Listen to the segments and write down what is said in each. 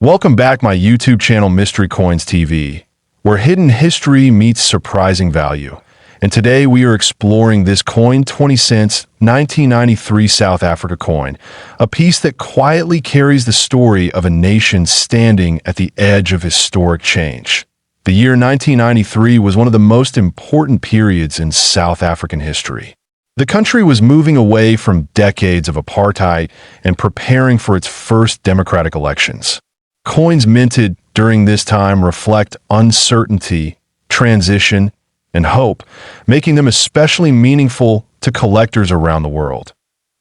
Welcome back my YouTube channel Mystery Coins TV, where hidden history meets surprising value. And today we are exploring this coin, 20 cents, 1993 South Africa coin, a piece that quietly carries the story of a nation standing at the edge of historic change. The year 1993 was one of the most important periods in South African history. The country was moving away from decades of apartheid and preparing for its first democratic elections. Coins minted during this time reflect uncertainty, transition, and hope, making them especially meaningful to collectors around the world.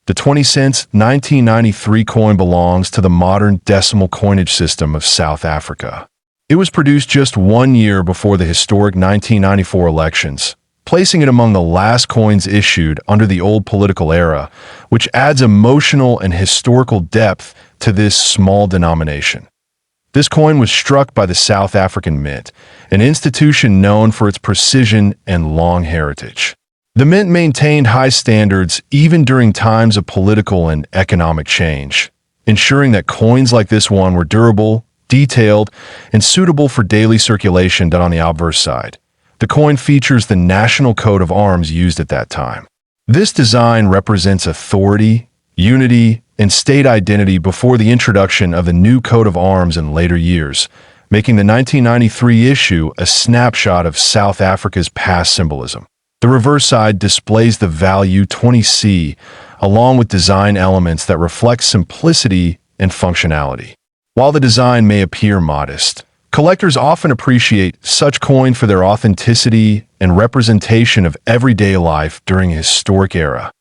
The 20 cents 1993 coin belongs to the modern decimal coinage system of South Africa. It was produced just 1 year before the historic 1994 elections, placing it among the last coins issued under the old political era, which adds emotional and historical depth to this small denomination. This coin was struck by the South African Mint, an institution known for its precision and long heritage. The Mint maintained high standards even during times of political and economic change, ensuring that coins like this one were durable, detailed, and suitable for daily circulation. On the obverse side, the coin features the national coat of arms used at that time. This design represents authority, unity, and state identity before the introduction of the new coat of arms in later years, making the 1993 issue a snapshot of South Africa's past symbolism. The reverse side displays the value 20C, along with design elements that reflect simplicity and functionality. While the design may appear modest, collectors often appreciate such coin for their authenticity and representation of everyday life during a historic era.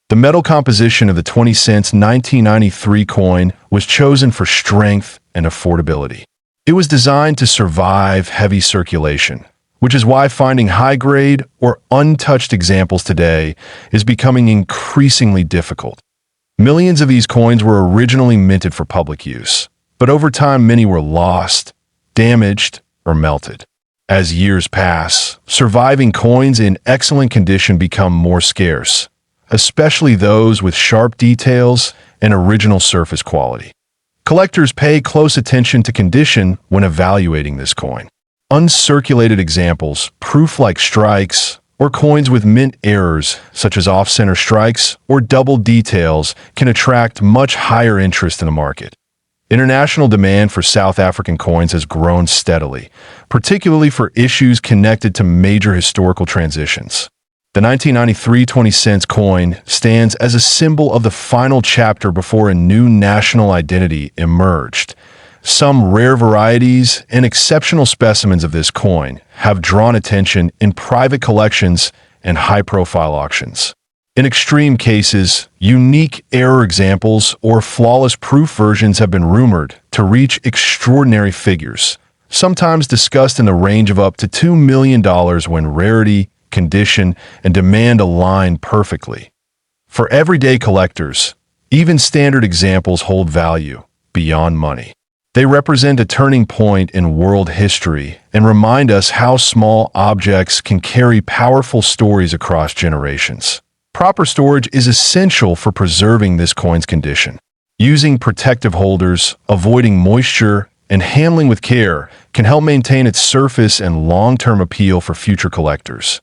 The metal composition of the 20 cents 1993 coin was chosen for strength and affordability. It was designed to survive heavy circulation, which is why finding high-grade or untouched examples today is becoming increasingly difficult. Millions of these coins were originally minted for public use, but over time many were lost, damaged, or melted. As years pass, surviving coins in excellent condition become more scarce, especially those with sharp details and original surface quality. Collectors pay close attention to condition when evaluating this coin. Uncirculated examples, proof-like strikes, or coins with mint errors, such as off-center strikes or double details, can attract much higher interest in the market. International demand for South African coins has grown steadily, particularly for issues connected to major historical transitions. The 1993 20 cents coin stands as a symbol of the final chapter before a new national identity emerged. Some rare varieties and exceptional specimens of this coin have drawn attention in private collections and high-profile auctions. In extreme cases, unique error examples or flawless proof versions have been rumored to reach extraordinary figures, sometimes discussed in the range of up to $2 million when rarity, condition, and demand align perfectly. For everyday collectors, even standard examples hold value beyond money. They represent a turning point in world history and remind us how small objects can carry powerful stories across generations. Proper storage is essential for preserving this coin's condition. Using protective holders, avoiding moisture, and handling with care can help maintain its surface and long-term appeal for future collectors.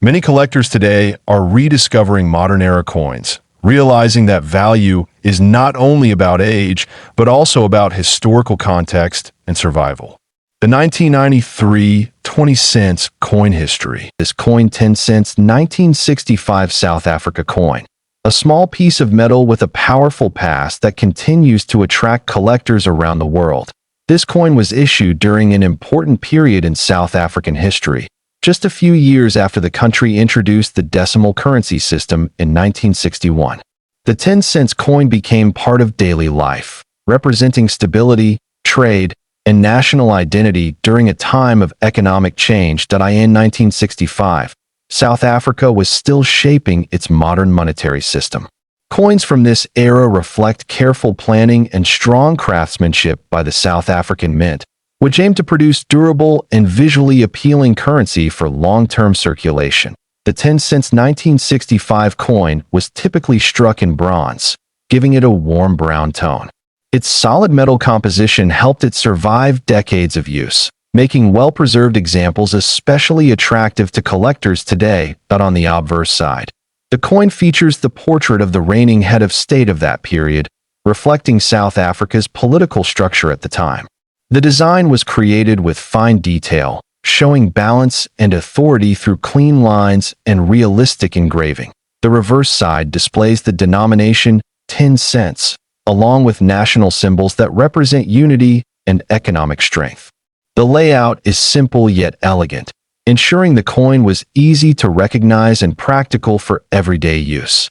Many collectors today are rediscovering modern-era coins, realizing that value is not only about age, but also about historical context and survival. The 1993 20 cents coin history. This coin 10 cents 1965 South Africa coin. A small piece of metal with a powerful past that continues to attract collectors around the world. This coin was issued during an important period in South African history, just a few years after the country introduced the decimal currency system in 1961. The 10 cents coin became part of daily life, representing stability, trade, and national identity during a time of economic change. In 1965, South Africa was still shaping its modern monetary system. Coins from this era reflect careful planning and strong craftsmanship by the South African Mint, which aimed to produce durable and visually appealing currency for long-term circulation. The 10 cents 1965 coin was typically struck in bronze, giving it a warm brown tone. Its solid metal composition helped it survive decades of use, making well-preserved examples especially attractive to collectors today. But on the obverse side, the coin features the portrait of the reigning head of state of that period, reflecting South Africa's political structure at the time. The design was created with fine detail, showing balance and authority through clean lines and realistic engraving. The reverse side displays the denomination 10 cents, along with national symbols that represent unity and economic strength. The layout is simple yet elegant, ensuring the coin was easy to recognize and practical for everyday use.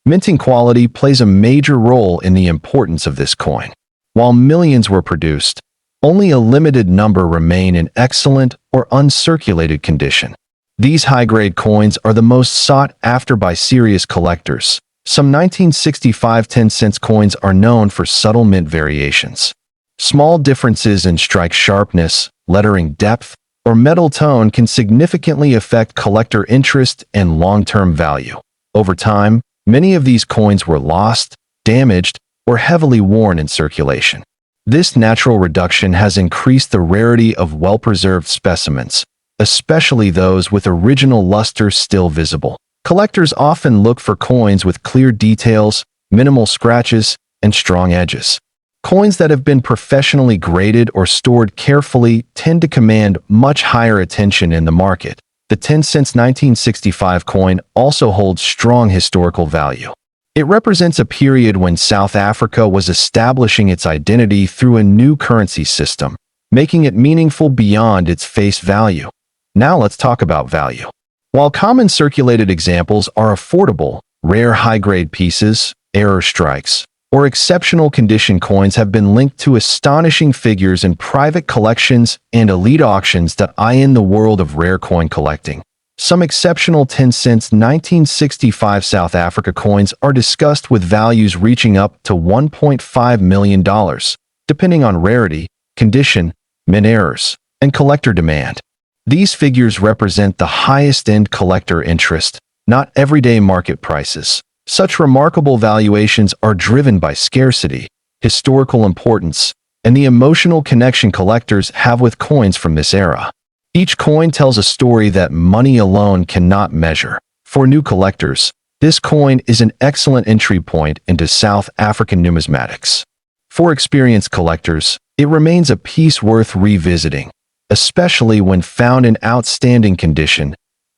Minting quality plays a major role in the importance of this coin. While millions were produced, only a limited number remain in excellent or uncirculated condition. These high-grade coins are the most sought after by serious collectors. Some 1965 10-cent coins are known for subtle mint variations. Small differences in strike sharpness, lettering depth, or metal tone can significantly affect collector interest and long-term value. Over time, many of these coins were lost, damaged, or heavily worn in circulation. This natural reduction has increased the rarity of well-preserved specimens, especially those with original luster still visible. Collectors often look for coins with clear details, minimal scratches, and strong edges. Coins that have been professionally graded or stored carefully tend to command much higher attention in the market. The 10-cent 1965 coin also holds strong historical value. It represents a period when South Africa was establishing its identity through a new currency system, making it meaningful beyond its face value. Now let's talk about value. While common circulated examples are affordable, rare high-grade pieces, error strikes, or exceptional condition coins have been linked to astonishing figures in private collections and elite auctions that eye in the world of rare coin collecting. Some exceptional 10-cent 1965 South Africa coins are discussed with values reaching up to $1.5 million, depending on rarity, condition, mint errors, and collector demand. These figures represent the highest-end collector interest, not everyday market prices. Such remarkable valuations are driven by scarcity, historical importance, and the emotional connection collectors have with coins from this era. Each coin tells a story that money alone cannot measure. For new collectors, this coin is an excellent entry point into South African numismatics. For experienced collectors, it remains a piece worth revisiting, especially when found in outstanding condition.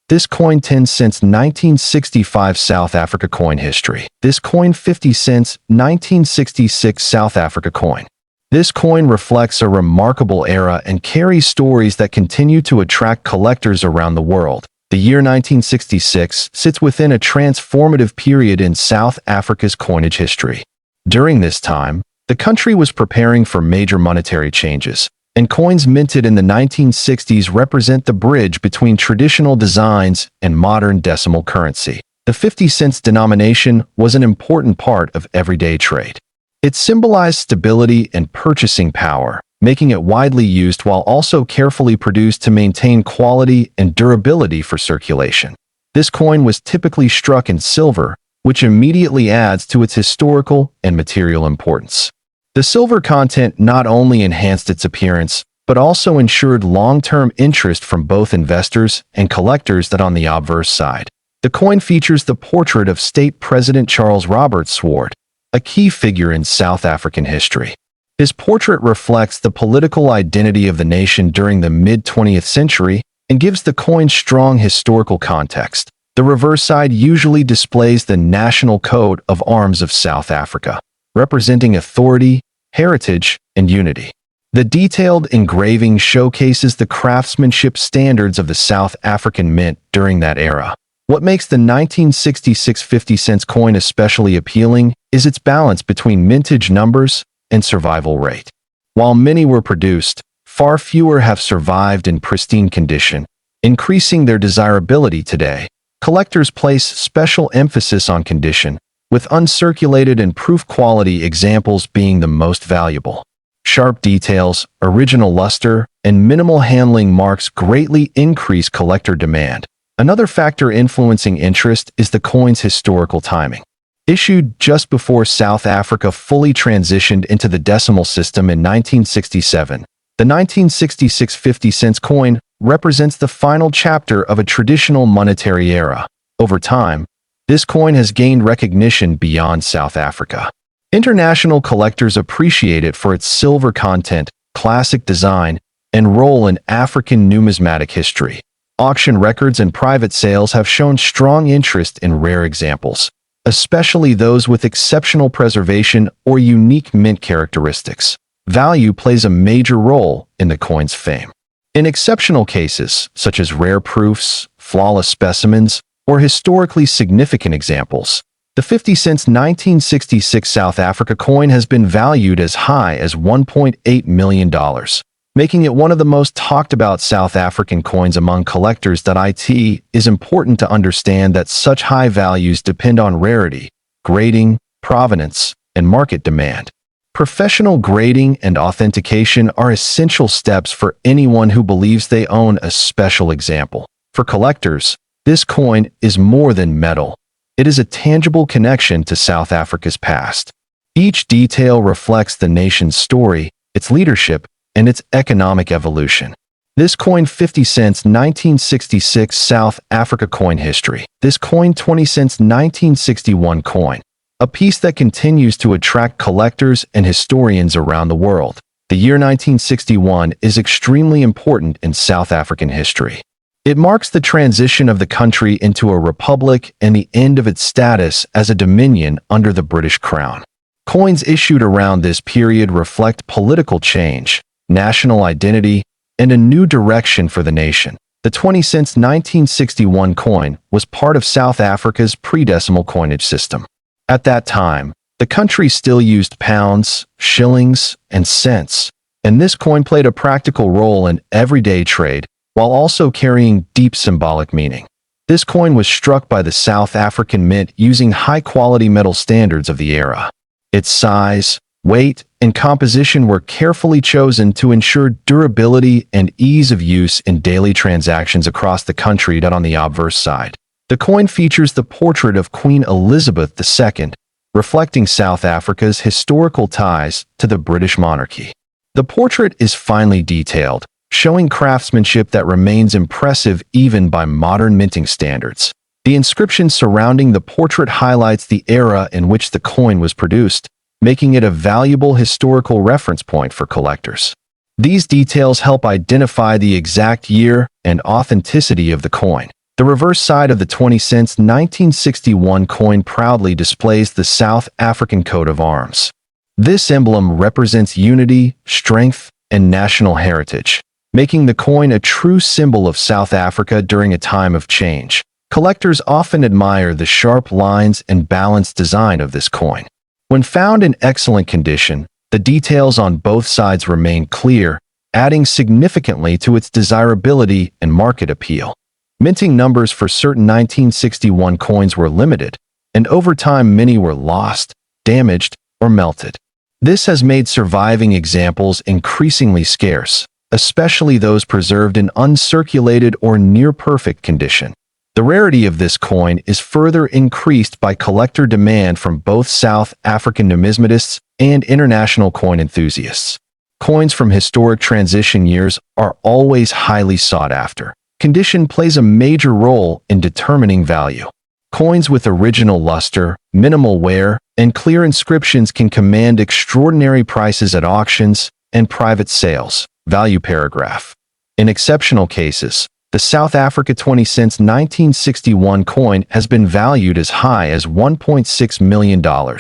This coin 10 cents 1965 South Africa coin history. This coin 50 cents 1966 South Africa coin. This coin reflects a remarkable era and carries stories that continue to attract collectors around the world. The year 1966 sits within a transformative period in South Africa's coinage history. During this time, the country was preparing for major monetary changes, and coins minted in the 1960s represent the bridge between traditional designs and modern decimal currency. The 50 cents denomination was an important part of everyday trade. It symbolized stability and purchasing power, making it widely used while also carefully produced to maintain quality and durability for circulation. This coin was typically struck in silver, which immediately adds to its historical and material importance. The silver content not only enhanced its appearance, but also ensured long-term interest from both investors and collectors. That on the obverse side, the coin features the portrait of State President Charles Robert Swart, a key figure in South African history. His portrait reflects the political identity of the nation during the mid-20th century and gives the coin strong historical context. The reverse side usually displays the national coat of arms of South Africa, representing authority, heritage, and unity. The detailed engraving showcases the craftsmanship standards of the South African mint during that era. What makes the 1966 50 cents coin especially appealing is its balance between mintage numbers and survival rate. While many were produced, far fewer have survived in pristine condition, increasing their desirability today. Collectors place special emphasis on condition, with uncirculated and proof quality examples being the most valuable. Sharp details, original luster, and minimal handling marks greatly increase collector demand. Another factor influencing interest is the coin's historical timing. Issued just before South Africa fully transitioned into the decimal system in 1967, the 1966 50-cent coin represents the final chapter of a traditional monetary era. Over time, this coin has gained recognition beyond South Africa. International collectors appreciate it for its silver content, classic design, and role in African numismatic history. Auction records and private sales have shown strong interest in rare examples, especially those with exceptional preservation or unique mint characteristics. Value plays a major role in the coin's fame. In exceptional cases, such as rare proofs, flawless specimens, or historically significant examples, the 50-cent 1966 South Africa coin has been valued as high as $1.8 million, making it one of the most talked about South African coins among collectors. It is important to understand that such high values depend on rarity, grading, provenance, and market demand. Professional grading and authentication are essential steps for anyone who believes they own a special example. For collectors, this coin is more than metal. It is a tangible connection to South Africa's past. Each detail reflects the nation's story, its leadership, and its economic evolution. This coin 50 cents 1966 South Africa coin history. This coin 20 cents 1961 coin. A piece that continues to attract collectors and historians around the world. The year 1961 is extremely important in South African history. It marks the transition of the country into a republic and the end of its status as a dominion under the British Crown. Coins issued around this period reflect political change, national identity, and a new direction for the nation. The 20 cents 1961 coin was part of South Africa's pre-decimal coinage system. At that time, the country still used pounds, shillings, and cents, and this coin played a practical role in everyday trade while also carrying deep symbolic meaning. This coin was struck by the South African Mint using high-quality metal standards of the era. Its size, weight, and composition were carefully chosen to ensure durability and ease of use in daily transactions across the country. On the obverse side, the coin features the portrait of Queen Elizabeth II, reflecting South Africa's historical ties to the British monarchy. The portrait is finely detailed, showing craftsmanship that remains impressive even by modern minting standards. The inscription surrounding the portrait highlights the era in which the coin was produced, making it a valuable historical reference point for collectors. These details help identify the exact year and authenticity of the coin. The reverse side of the 20 cents 1961 coin proudly displays the South African coat of arms. This emblem represents unity, strength, and national heritage, making the coin a true symbol of South Africa during a time of change. Collectors often admire the sharp lines and balanced design of this coin. When found in excellent condition, the details on both sides remain clear, adding significantly to its desirability and market appeal. Minting numbers for certain 1961 coins were limited, and over time many were lost, damaged, or melted. This has made surviving examples increasingly scarce, especially those preserved in uncirculated or near-perfect condition. The rarity of this coin is further increased by collector demand from both South African numismatists and international coin enthusiasts. Coins from historic transition years are always highly sought after. Condition plays a major role in determining value. Coins with original luster, minimal wear, and clear inscriptions can command extraordinary prices at auctions and private sales. Value paragraph. In exceptional cases, the South Africa 20 cents 1961 coin has been valued as high as $1.6 million,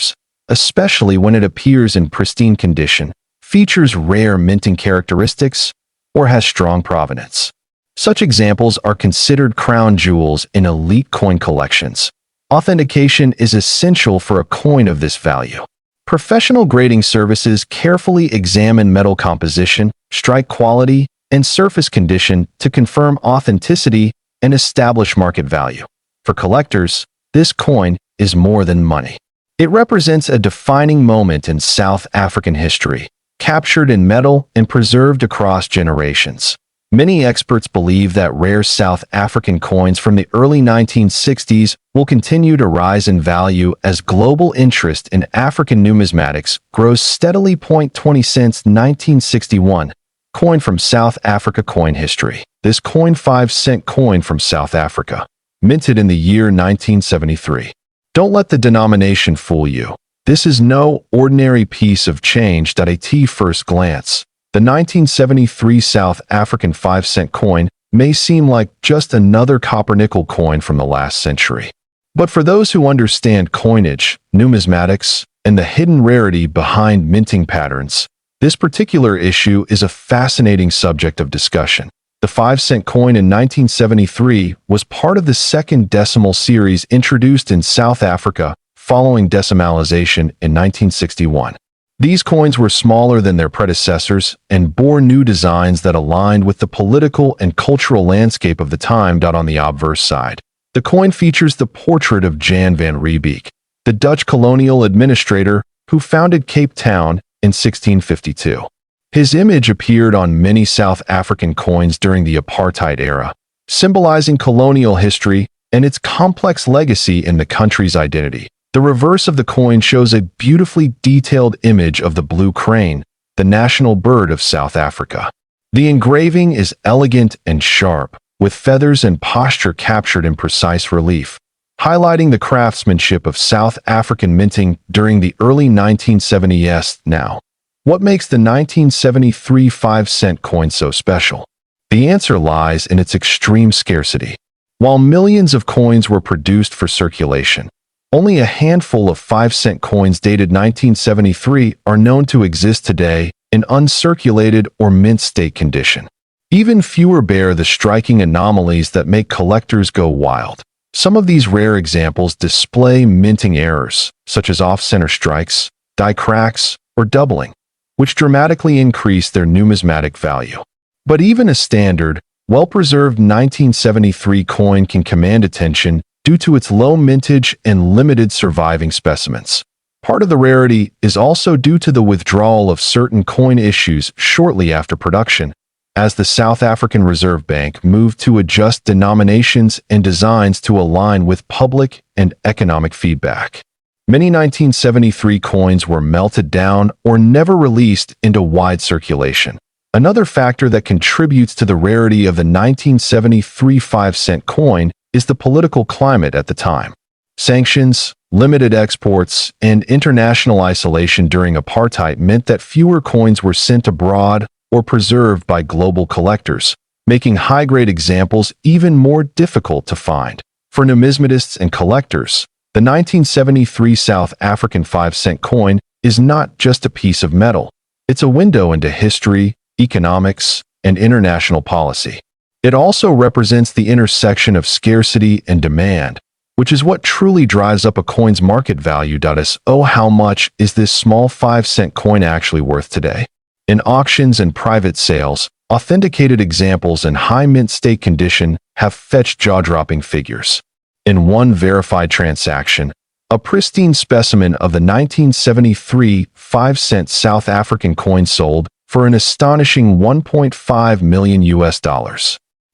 especially when it appears in pristine condition, features rare minting characteristics, or has strong provenance. Such examples are considered crown jewels in elite coin collections. Authentication is essential for a coin of this value. Professional grading services carefully examine metal composition, strike quality, and surface condition to confirm authenticity and establish market value. For collectors, this coin is more than money. It represents a defining moment in South African history, captured in metal and preserved across generations. Many experts believe that rare South African coins from the early 1960s will continue to rise in value as global interest in African numismatics grows steadily. 20 cents 1961. Coin from South Africa. Coin history. This coin 5-cent coin from South Africa, minted in the year 1973. Don't let the denomination fool you. This is no ordinary piece of change. At first glance, the 1973 South African 5-cent coin may seem like just another copper-nickel coin from the last century. But for those who understand coinage, numismatics, and the hidden rarity behind minting patterns, this particular issue is a fascinating subject of discussion. The 5-cent coin in 1973 was part of the second decimal series introduced in South Africa following decimalization in 1961. These coins were smaller than their predecessors and bore new designs that aligned with the political and cultural landscape of the time. On the obverse side, the coin features the portrait of Jan van Riebeeck, the Dutch colonial administrator who founded Cape Town in 1652. His image appeared on many South African coins during the apartheid era, symbolizing colonial history and its complex legacy in the country's identity. The reverse of the coin shows a beautifully detailed image of the blue crane, the national bird of South Africa. The engraving is elegant and sharp, with feathers and posture captured in precise relief, highlighting the craftsmanship of South African minting during the early 1970s. Now, what makes the 1973 5-cent coin so special? The answer lies in its extreme scarcity. While millions of coins were produced for circulation, only a handful of 5-cent coins dated 1973 are known to exist today in uncirculated or mint state condition. Even fewer bear the striking anomalies that make collectors go wild. Some of these rare examples display minting errors, such as off-center strikes, die cracks, or doubling, which dramatically increase their numismatic value. But even a standard, well-preserved 1973 coin can command attention due to its low mintage and limited surviving specimens. Part of the rarity is also due to the withdrawal of certain coin issues shortly after production, as the South African Reserve Bank moved to adjust denominations and designs to align with public and economic feedback. Many 1973 coins were melted down or never released into wide circulation. Another factor that contributes to the rarity of the 1973 5-cent coin is the political climate at the time. Sanctions, limited exports, and international isolation during apartheid meant that fewer coins were sent abroad or preserved by global collectors, making high-grade examples even more difficult to find. For numismatists and collectors, the 1973 South African 5-cent coin is not just a piece of metal. It's a window into history, economics, and international policy. It also represents the intersection of scarcity and demand, which is what truly drives up a coin's market value. So how much is this small 5-cent coin actually worth today? In auctions and private sales, authenticated examples in high mint state condition have fetched jaw-dropping figures. In one verified transaction, a pristine specimen of the 1973 5-cent South African coin sold for an astonishing $1.5 million.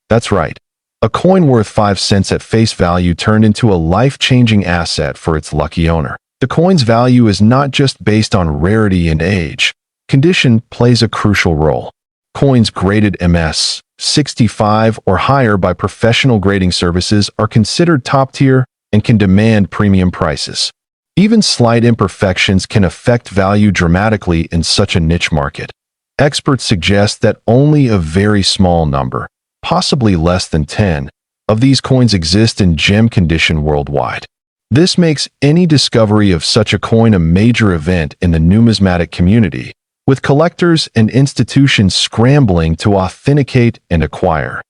That's right. A coin worth 5 cents at face value turned into a life-changing asset for its lucky owner. The coin's value is not just based on rarity and age. Condition plays a crucial role. Coins graded MS 65 or higher by professional grading services are considered top-tier and can demand premium prices. Even slight imperfections can affect value dramatically in such a niche market. Experts suggest that only a very small number, possibly less than 10, of these coins exist in gem condition worldwide. This makes any discovery of such a coin a major event in the numismatic community, with collectors and institutions scrambling to authenticate and acquire.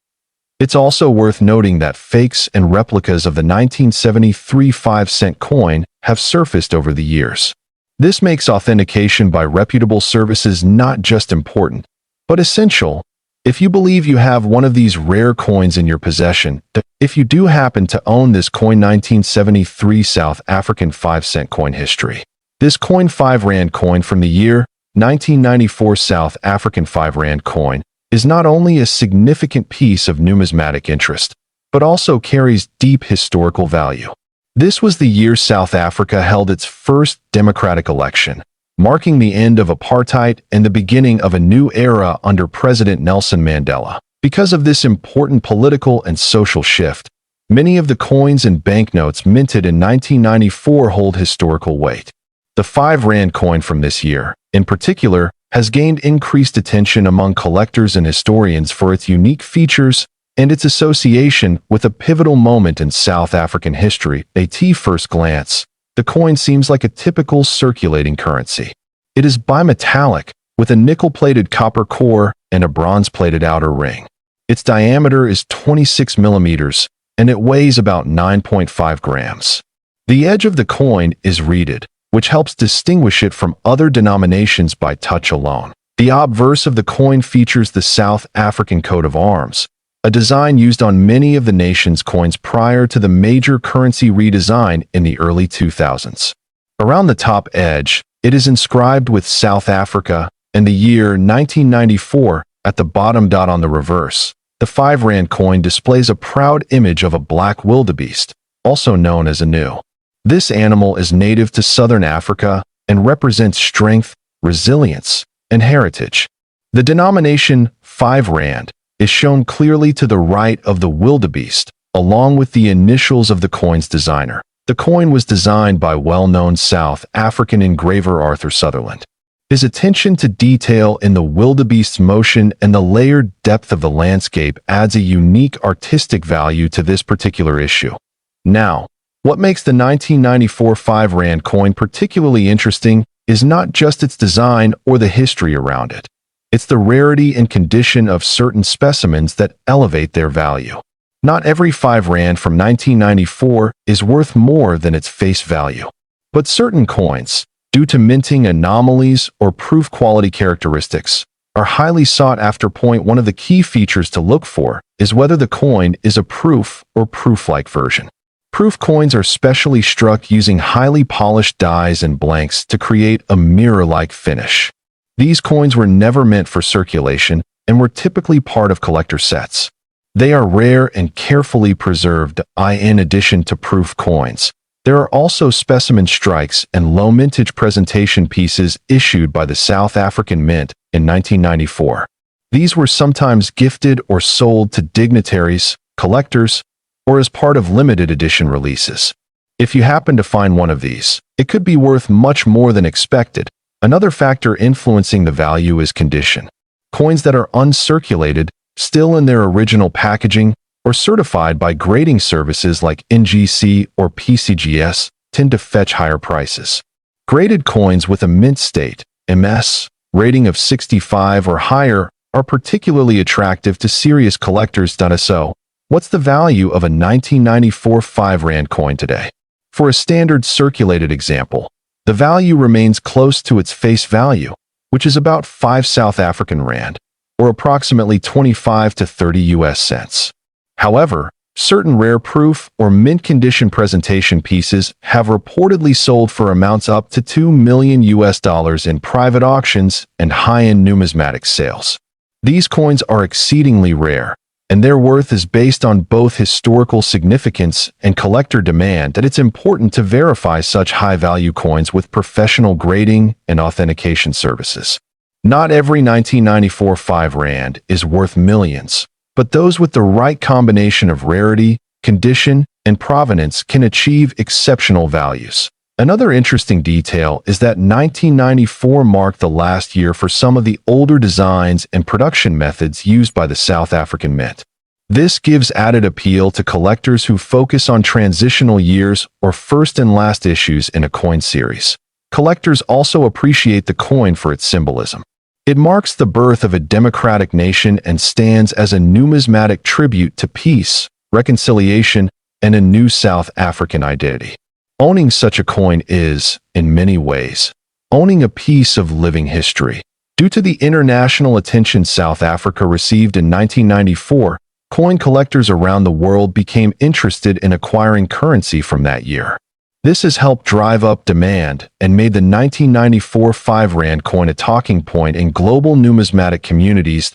It's also worth noting that fakes and replicas of the 1973 5-cent coin have surfaced over the years. This makes authentication by reputable services not just important, but essential. If you believe you have one of these rare coins in your possession, if you do happen to own this coin 1973 South African 5-cent coin history. This coin 5 Rand coin from the year 1994 South African 5 Rand coin is not only a significant piece of numismatic interest, but also carries deep historical value. This was the year South Africa held its first democratic election, marking the end of apartheid and the beginning of a new era under President Nelson Mandela. Because of this important political and social shift, many of the coins and banknotes minted in 1994 hold historical weight. The 5 Rand coin from this year, in particular, has gained increased attention among collectors and historians for its unique features and its association with a pivotal moment in South African history. At first glance, the coin seems like a typical circulating currency. It is bimetallic, with a nickel-plated copper core and a bronze-plated outer ring. Its diameter is 26 millimeters, and it weighs about 9.5 grams. The edge of the coin is reeded, which helps distinguish it from other denominations by touch alone. The obverse of the coin features the South African coat of arms, a design used on many of the nation's coins prior to the major currency redesign in the early 2000s. Around the top edge, it is inscribed with South Africa and the year 1994 at the bottom. On the reverse, the 5 Rand coin displays a proud image of a black wildebeest, also known as a gnu. This animal is native to southern Africa and represents strength, resilience, and heritage. The denomination 5 Rand is shown clearly to the right of the wildebeest, along with the initials of the coin's designer. The coin was designed by well-known South African engraver Arthur Sutherland. His attention to detail in the wildebeest's motion and the layered depth of the landscape adds a unique artistic value to this particular issue. Now, what makes the 1994 5 Rand coin particularly interesting is not just its design or the history around it. It's the rarity and condition of certain specimens that elevate their value. Not every 5 Rand from 1994 is worth more than its face value. But certain coins, due to minting anomalies or proof quality characteristics, are highly sought after. One of the key features to look for is whether the coin is a proof or proof-like version. Proof coins are specially struck using highly polished dies and blanks to create a mirror-like finish. These coins were never meant for circulation and were typically part of collector sets. They are rare and carefully preserved. In addition to proof coins, there are also specimen strikes and low mintage presentation pieces issued by the South African Mint in 1994. These were sometimes gifted or sold to dignitaries, collectors, or as part of limited edition releases. If you happen to find one of these, it could be worth much more than expected. Another factor influencing the value is condition. Coins that are uncirculated, still in their original packaging, or certified by grading services like NGC or PCGS, tend to fetch higher prices. Graded coins with a mint state, MS, rating of 65 or higher are particularly attractive to serious collectors. So, what's the value of a 1994 5 Rand coin today? For a standard circulated example, the value remains close to its face value, which is about 5 South African Rand, or approximately 25 to 30 US cents. However, certain rare proof or mint condition presentation pieces have reportedly sold for amounts up to $2 million in private auctions and high-end numismatic sales. These coins are exceedingly rare, and their worth is based on both historical significance and collector demand. That it's important to verify such high-value coins with professional grading and authentication services. Not every 1994 5 Rand is worth millions, but those with the right combination of rarity, condition, and provenance can achieve exceptional values. Another interesting detail is that 1994 marked the last year for some of the older designs and production methods used by the South African Mint. This gives added appeal to collectors who focus on transitional years or first and last issues in a coin series. Collectors also appreciate the coin for its symbolism. It marks the birth of a democratic nation and stands as a numismatic tribute to peace, reconciliation, and a new South African identity. Owning such a coin is, in many ways, owning a piece of living history. Due to the international attention South Africa received in 1994, coin collectors around the world became interested in acquiring currency from that year. This has helped drive up demand and made the 1994 5 Rand coin a talking point in global numismatic communities.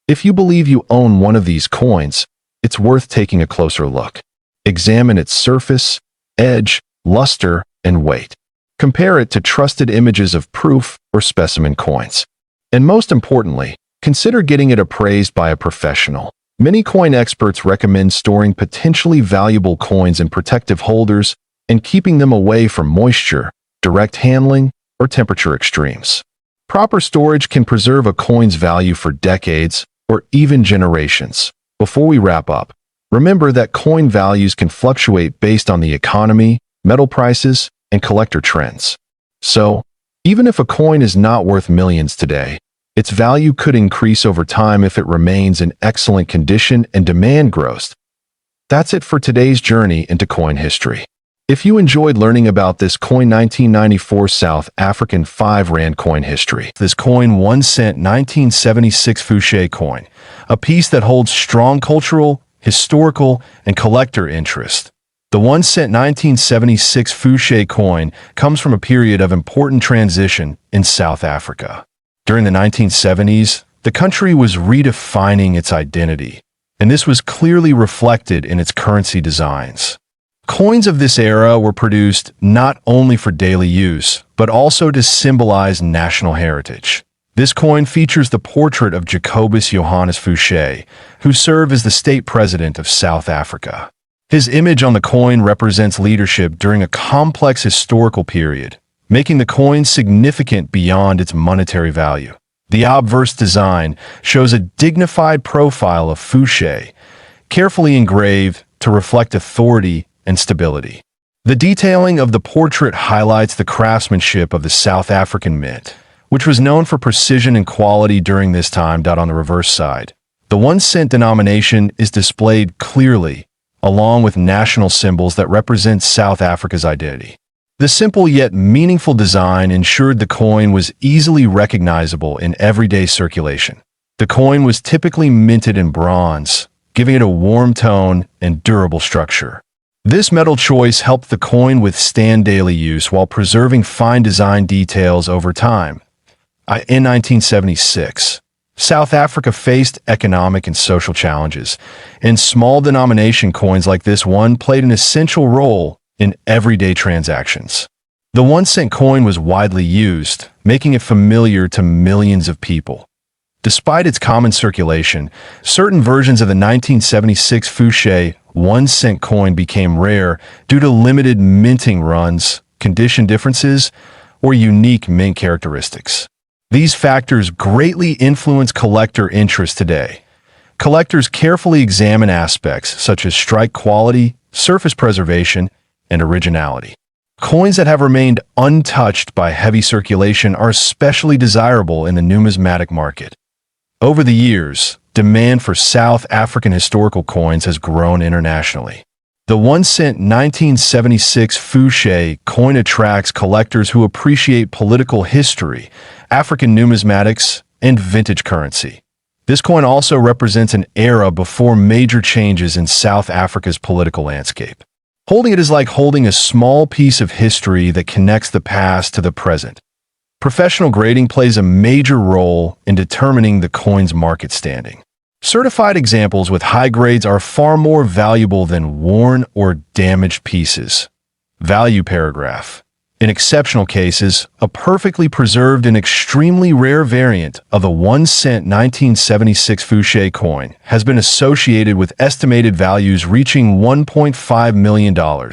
If you believe you own one of these coins, it's worth taking a closer look. Examine its surface, edge, luster, and weight. Compare it to trusted images of proof or specimen coins. And most importantly, consider getting it appraised by a professional. Many coin experts recommend storing potentially valuable coins in protective holders and keeping them away from moisture, direct handling, or temperature extremes. Proper storage can preserve a coin's value for decades or even generations. Before we wrap up, remember that coin values can fluctuate based on the economy, metal prices, and collector trends. So, even if a coin is not worth millions today, its value could increase over time if it remains in excellent condition and demand grows. That's it for today's journey into coin history. If you enjoyed learning about this coin 1994 South African 5 Rand coin history, this coin 1 cent 1976 Fouché coin, a piece that holds strong cultural, historical, and collector interest. The 1 cent 1976 Fouché coin comes from a period of important transition in South Africa. During the 1970s, the country was redefining its identity, and this was clearly reflected in its currency designs. Coins of this era were produced not only for daily use, but also to symbolize national heritage. This coin features the portrait of Jacobus Johannes Fouché, who served as the state president of South Africa. His image on the coin represents leadership during a complex historical period, making the coin significant beyond its monetary value. The obverse design shows a dignified profile of Fouché, carefully engraved to reflect authority and stability. The detailing of the portrait highlights the craftsmanship of the South African mint, which was known for precision and quality during this time. On the reverse side, the 1 cent denomination is displayed clearly, along with national symbols that represent South Africa's identity. The simple yet meaningful design ensured the coin was easily recognizable in everyday circulation. The coin was typically minted in bronze, giving it a warm tone and durable structure. This metal choice helped the coin withstand daily use while preserving fine design details over time. In 1976, South Africa faced economic and social challenges, and small denomination coins like this one played an essential role in everyday transactions. The 1 cent coin was widely used, making it familiar to millions of people. Despite its common circulation, certain versions of the 1976 Fouché 1 cent coin became rare due to limited minting runs, condition differences, or unique mint characteristics. These factors greatly influence collector interest today. Collectors carefully examine aspects such as strike quality, surface preservation, and originality. Coins that have remained untouched by heavy circulation are especially desirable in the numismatic market. Over the years, demand for South African historical coins has grown internationally. The 1 cent 1976 Fouché coin attracts collectors who appreciate political history, African numismatics, and vintage currency. This coin also represents an era before major changes in South Africa's political landscape. Holding it is like holding a small piece of history that connects the past to the present. Professional grading plays a major role in determining the coin's market standing. Certified examples with high grades are far more valuable than worn or damaged pieces. Value paragraph. In exceptional cases, a perfectly preserved and extremely rare variant of the 1 cent 1976 Fouché coin has been associated with estimated values reaching $1.5 million,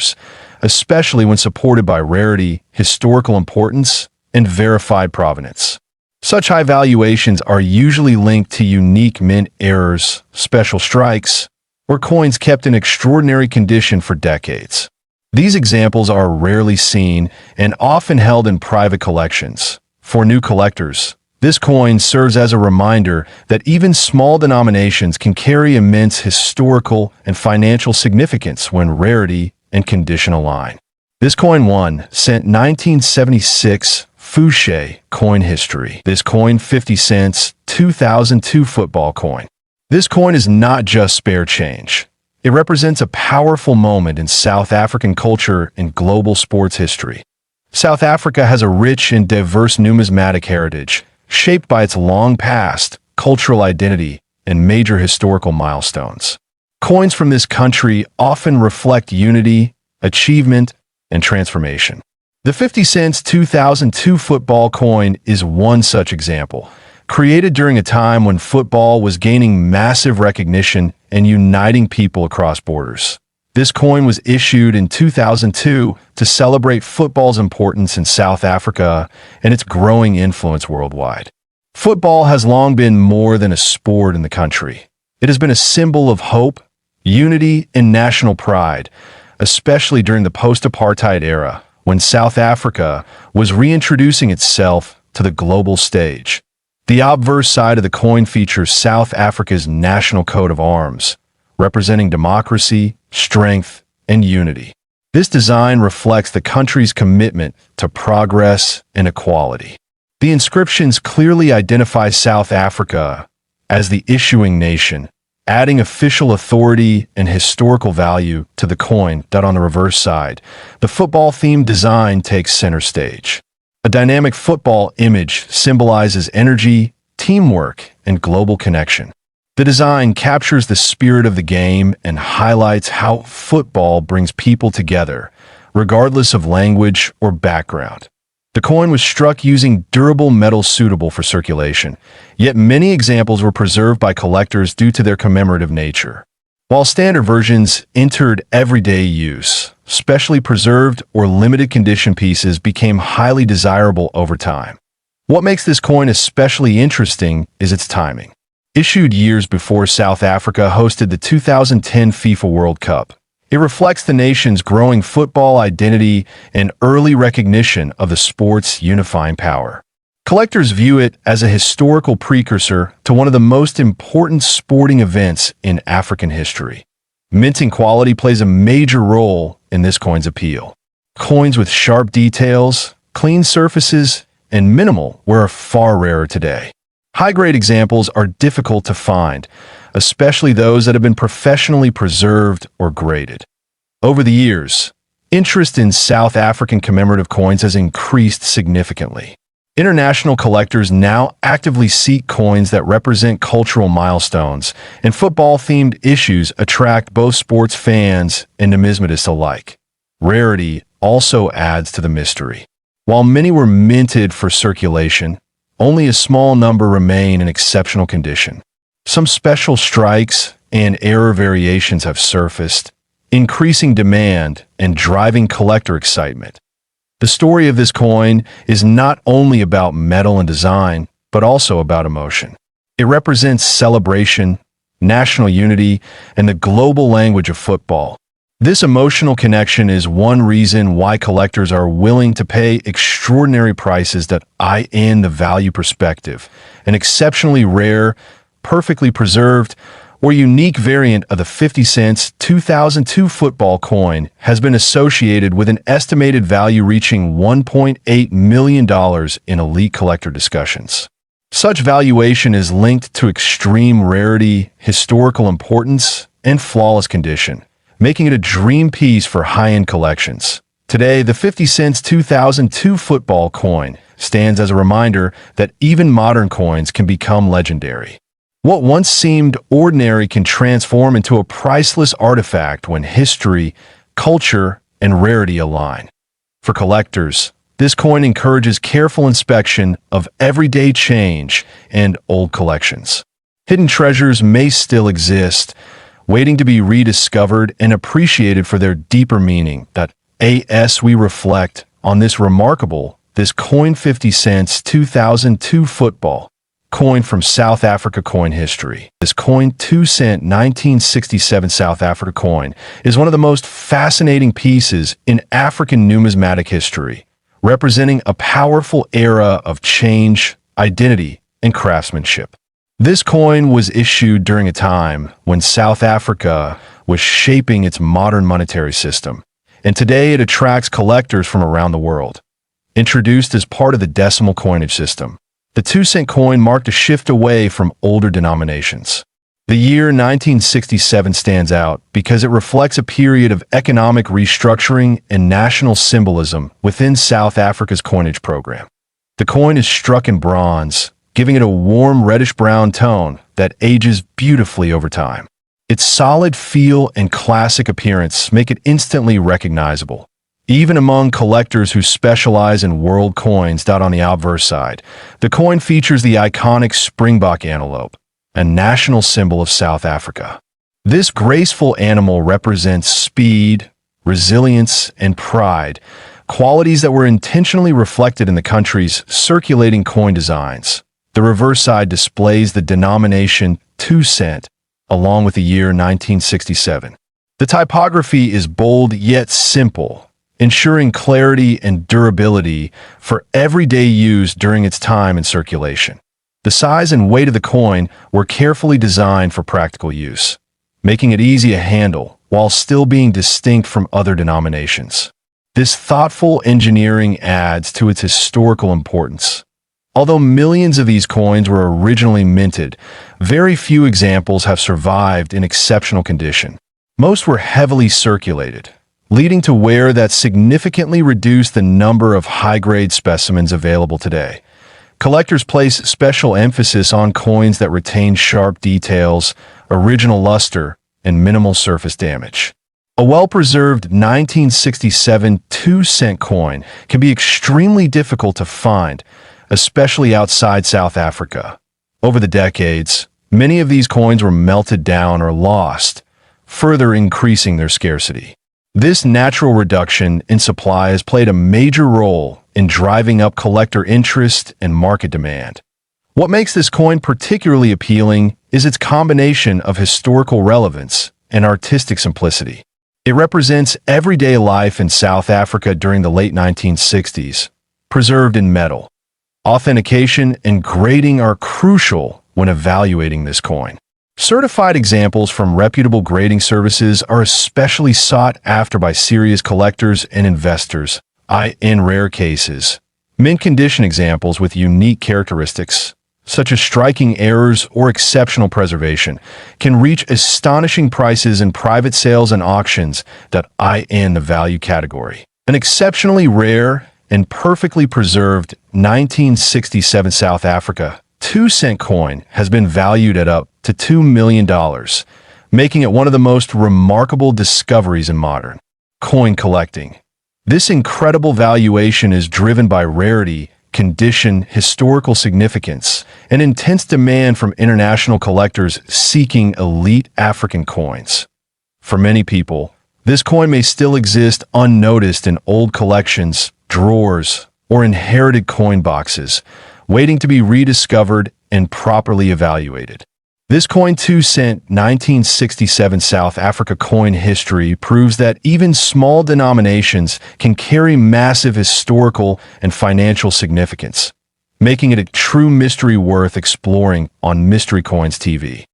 especially when supported by rarity, historical importance, and verified provenance. Such high valuations are usually linked to unique mint errors, special strikes, or coins kept in extraordinary condition for decades. These examples are rarely seen and often held in private collections. For new collectors, this coin serves as a reminder that even small denominations can carry immense historical and financial significance when rarity and condition align. This coin 1 cent 1976 Fouché coin history. This coin 50 cents 2002 football coin. This coin is not just spare change. It represents a powerful moment in South African culture and global sports history. South Africa has a rich and diverse numismatic heritage, shaped by its long past, cultural identity, and major historical milestones. Coins from this country often reflect unity, achievement, and transformation. The 50 cents 2002 football coin is one such example, created during a time when football was gaining massive recognition and uniting people across borders. This coin was issued in 2002 to celebrate football's importance in South Africa and its growing influence worldwide. Football has long been more than a sport in the country. It has been a symbol of hope, unity, and national pride, especially during the post-apartheid era, when South Africa was reintroducing itself to the global stage. The obverse side of the coin features South Africa's national coat of arms, representing democracy, strength, and unity. This design reflects the country's commitment to progress and equality. The inscriptions clearly identify South Africa as the issuing nation, adding official authority and historical value to the coin. On the reverse side, the football-themed design takes center stage. A dynamic football image symbolizes energy, teamwork, and global connection. The design captures the spirit of the game and highlights how football brings people together, regardless of language or background. The coin was struck using durable metal suitable for circulation, yet many examples were preserved by collectors due to their commemorative nature. While standard versions entered everyday use, specially preserved or limited condition pieces became highly desirable over time. What makes this coin especially interesting is its timing. Issued years before South Africa hosted the 2010 FIFA World Cup, it reflects the nation's growing football identity and early recognition of the sport's unifying power. Collectors view it as a historical precursor to one of the most important sporting events in African history. Minting quality plays a major role in this coin's appeal. Coins with sharp details, clean surfaces, and minimal wear are far rarer today. High-grade examples are difficult to find, especially those that have been professionally preserved or graded. Over the years, interest in South African commemorative coins has increased significantly. International collectors now actively seek coins that represent cultural milestones, and football-themed issues attract both sports fans and numismatists alike. Rarity also adds to the mystery. While many were minted for circulation, only a small number remain in exceptional condition. Some special strikes and error variations have surfaced, increasing demand and driving collector excitement. The story of this coin is not only about metal and design, but also about emotion. It represents celebration, national unity, and the global language of football. This emotional connection is one reason why collectors are willing to pay extraordinary prices. In the value perspective, an exceptionally rare, perfectly preserved, or unique variant of the 50 cents 2002 football coin has been associated with an estimated value reaching $1.8 million in elite collector discussions. Such valuation is linked to extreme rarity, historical importance, and flawless condition, making it a dream piece for high-end collections. Today, the 50 cents 2002 football coin stands as a reminder that even modern coins can become legendary. What once seemed ordinary can transform into a priceless artifact when history, culture, and rarity align. For collectors, this coin encourages careful inspection of everyday change and old collections. Hidden treasures may still exist, waiting to be rediscovered and appreciated for their deeper meaning. As we reflect on this coin 50 cents 2002 football coin from South Africa coin history. This coin 2-cent 1967 South Africa coin is one of the most fascinating pieces in African numismatic history, representing a powerful era of change, identity, and craftsmanship. This coin was issued during a time when South Africa was shaping its modern monetary system, and today it attracts collectors from around the world. Introduced as part of the decimal coinage system, the 2-cent coin marked a shift away from older denominations. The year 1967 stands out because it reflects a period of economic restructuring and national symbolism within South Africa's coinage program. The coin is struck in bronze, giving it a warm reddish-brown tone that ages beautifully over time. Its solid feel and classic appearance make it instantly recognizable, even among collectors who specialize in world coins. On the obverse side, the coin features the iconic springbok antelope, a national symbol of South Africa. This graceful animal represents speed, resilience, and pride, qualities that were intentionally reflected in the country's circulating coin designs. The reverse side displays the denomination 2 cent, along with the year 1967. The typography is bold yet simple, ensuring clarity and durability for everyday use during its time in circulation. The size and weight of the coin were carefully designed for practical use, making it easy to handle while still being distinct from other denominations. This thoughtful engineering adds to its historical importance. Although millions of these coins were originally minted, very few examples have survived in exceptional condition. Most were heavily circulated, leading to wear that significantly reduced the number of high-grade specimens available today. Collectors place special emphasis on coins that retain sharp details, original luster, and minimal surface damage. A well-preserved 1967 2-cent coin can be extremely difficult to find, especially outside South Africa. Over the decades, many of these coins were melted down or lost, further increasing their scarcity. This natural reduction in supply has played a major role in driving up collector interest and market demand. What makes this coin particularly appealing is its combination of historical relevance and artistic simplicity. It represents everyday life in South Africa during the late 1960s, preserved in metal. Authentication and grading are crucial when evaluating this coin. Certified examples from reputable grading services are especially sought after by serious collectors and investors. In rare cases, mint condition examples with unique characteristics, such as striking errors or exceptional preservation, can reach astonishing prices in private sales and auctions that in the value category. An exceptionally rare and perfectly preserved 1967 South Africa 2-cent coin has been valued at up to $2 million, making it one of the most remarkable discoveries in modern coin collecting. This incredible valuation is driven by rarity, condition, historical significance, and intense demand from international collectors seeking elite African coins. For many people, this coin may still exist unnoticed in old collections, drawers, or inherited coin boxes, waiting to be rediscovered and properly evaluated. This coin 2-cent 1967 South Africa coin history proves that even small denominations can carry massive historical and financial significance, making it a true mystery worth exploring on Mystery Coins TV.